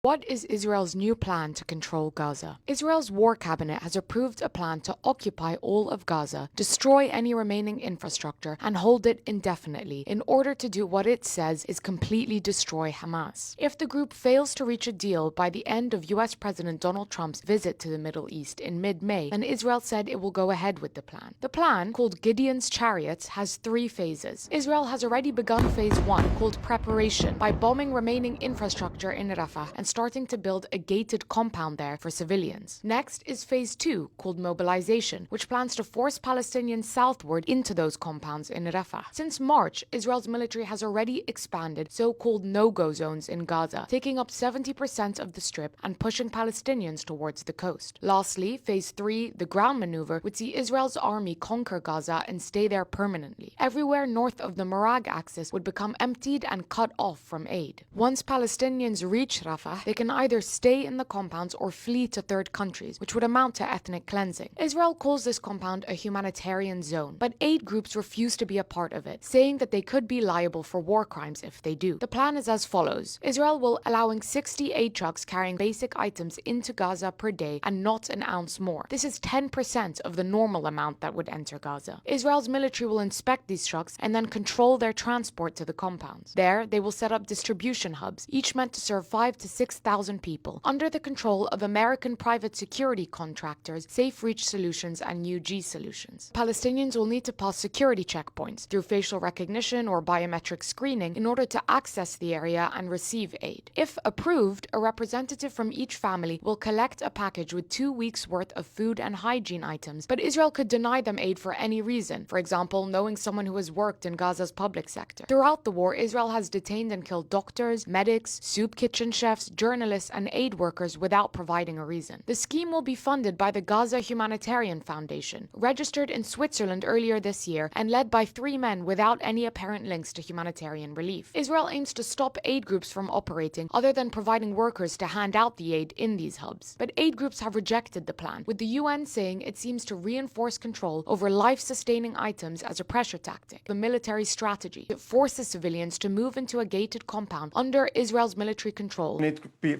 What is Israel's new plan to control Gaza? Israel's war cabinet has approved a plan to occupy all of Gaza, destroy any remaining infrastructure, and hold it indefinitely in order to do what it says is completely destroy Hamas. If the group fails to reach a deal by the end of US President Donald Trump's visit to the Middle East in mid-May, then Israel said it will go ahead with the plan. The plan, called Gideon's Chariots, has 3 phases. Israel has already begun phase 1, called preparation, by bombing remaining infrastructure in Rafah and starting to build a gated compound there for civilians. Next is phase 2, called mobilization, which plans to force Palestinians southward into those compounds in Rafah. Since March, Israel's military has already expanded so-called no-go zones in Gaza, taking up 70% of the strip and pushing Palestinians towards the coast. Lastly, phase 3, the ground maneuver, would see Israel's army conquer Gaza and stay there permanently. Everywhere north of the Marag axis would become emptied and cut off from aid. Once Palestinians reach Rafah, they can either stay in the compounds or flee to third countries, which would amount to ethnic cleansing. Israel calls this compound a humanitarian zone, but aid groups refuse to be a part of it, saying that they could be liable for war crimes if they do. The plan is as follows. Israel will allowing 60 aid trucks carrying basic items into Gaza per day and not an ounce more. This is 10% of the normal amount that would enter Gaza. Israel's military will inspect these trucks and then control their transport to the compounds. There, they will set up distribution hubs, each meant to serve 5,000 to 6,000 people, under the control of American private security contractors Safe Reach Solutions and UG Solutions. Palestinians will need to pass security checkpoints through facial recognition or biometric screening in order to access the area and receive aid. If approved, a representative from each family will collect a package with 2 weeks' worth of food and hygiene items, but Israel could deny them aid for any reason, for example, knowing someone who has worked in Gaza's public sector. Throughout the war, Israel has detained and killed doctors, medics, soup kitchen chefs, journalists, and aid workers without providing a reason. The scheme will be funded by the Gaza Humanitarian Foundation, registered in Switzerland earlier this year and led by 3 men without any apparent links to humanitarian relief. Israel aims to stop aid groups from operating other than providing workers to hand out the aid in these hubs. But aid groups have rejected the plan, with the UN saying it seems to reinforce control over life-sustaining items as a pressure tactic. The military strategy, it forces civilians to move into a gated compound under Israel's military control.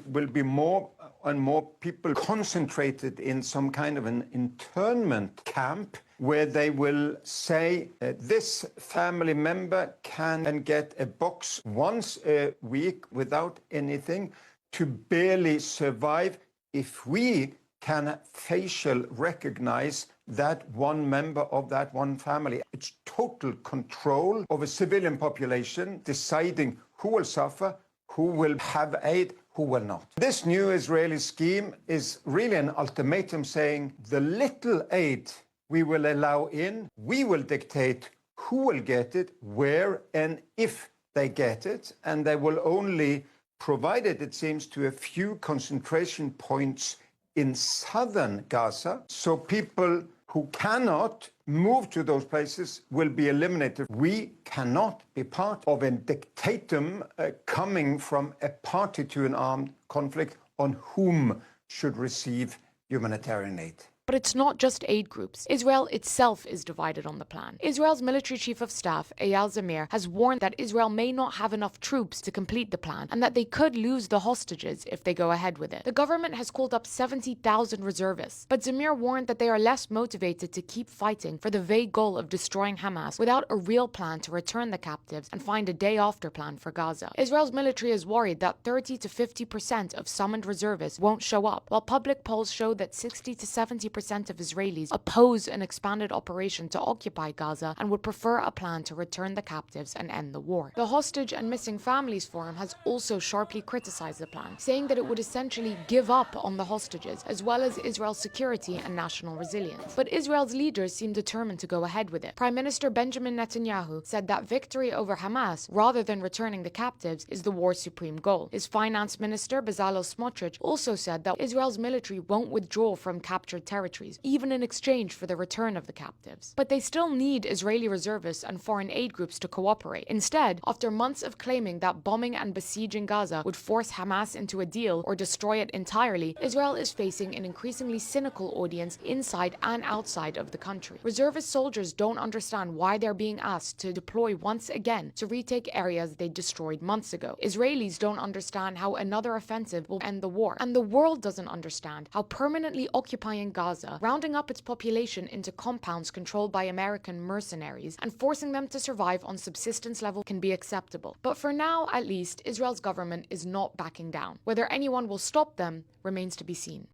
Will be more and more people concentrated in some kind of an internment camp where they will say this family member can get a box once a week without anything to barely survive if we can facial recognize that one member of that one family. It's total control of a civilian population, deciding who will suffer, who will have aid, who will not. This new Israeli scheme is really an ultimatum saying the little aid we will allow in, we will dictate who will get it, where, and if they get it, and they will only provide it, it seems, to a few concentration points in southern Gaza, so people who cannot move to those places will be eliminated. We cannot be part of a dictatum coming from a party to an armed conflict on whom should receive humanitarian aid. But it's not just aid groups. Israel itself is divided on the plan. Israel's military chief of staff, Eyal Zamir, has warned that Israel may not have enough troops to complete the plan and that they could lose the hostages if they go ahead with it. The government has called up 70,000 reservists, but Zamir warned that they are less motivated to keep fighting for the vague goal of destroying Hamas without a real plan to return the captives and find a day-after plan for Gaza. Israel's military is worried that 30 to 50% of summoned reservists won't show up, while public polls show that 60 to 70% of Israelis oppose an expanded operation to occupy Gaza and would prefer a plan to return the captives and end the war. The Hostage and Missing Families Forum has also sharply criticized the plan, saying that it would essentially give up on the hostages, as well as Israel's security and national resilience. But Israel's leaders seem determined to go ahead with it. Prime Minister Benjamin Netanyahu said that victory over Hamas, rather than returning the captives, is the war's supreme goal. His finance minister, Bezalel Smotrich, also said that Israel's military won't withdraw from captured territory territories, even in exchange for the return of the captives. But they still need Israeli reservists and foreign aid groups to cooperate. Instead, after months of claiming that bombing and besieging Gaza would force Hamas into a deal or destroy it entirely, Israel is facing an increasingly cynical audience inside and outside of the country. Reservist soldiers don't understand why they're being asked to deploy once again to retake areas they destroyed months ago. Israelis don't understand how another offensive will end the war. And the world doesn't understand how permanently occupying Gaza, rounding up its population into compounds controlled by American mercenaries, and forcing them to survive on subsistence level can be acceptable. But for now, at least, Israel's government is not backing down. Whether anyone will stop them remains to be seen.